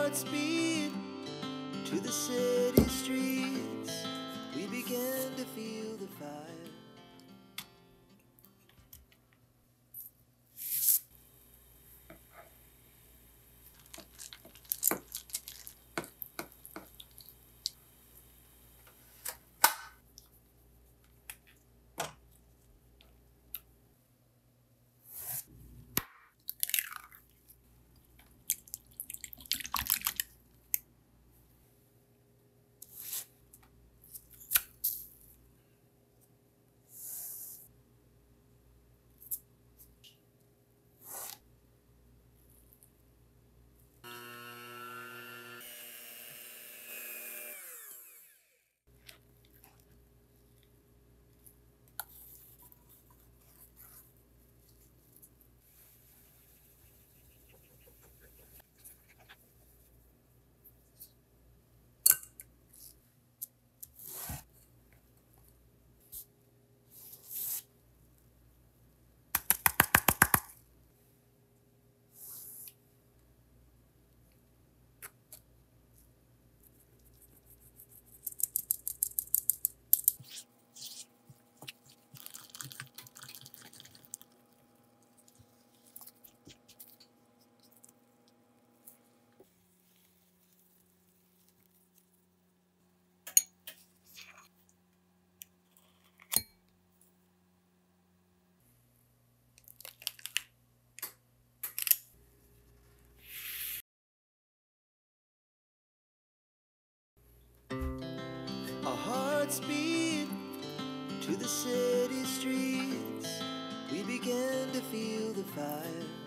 hearts beat to the city streets. We began to feel the fire. Our hearts beat to the city streets. We began to feel the fire.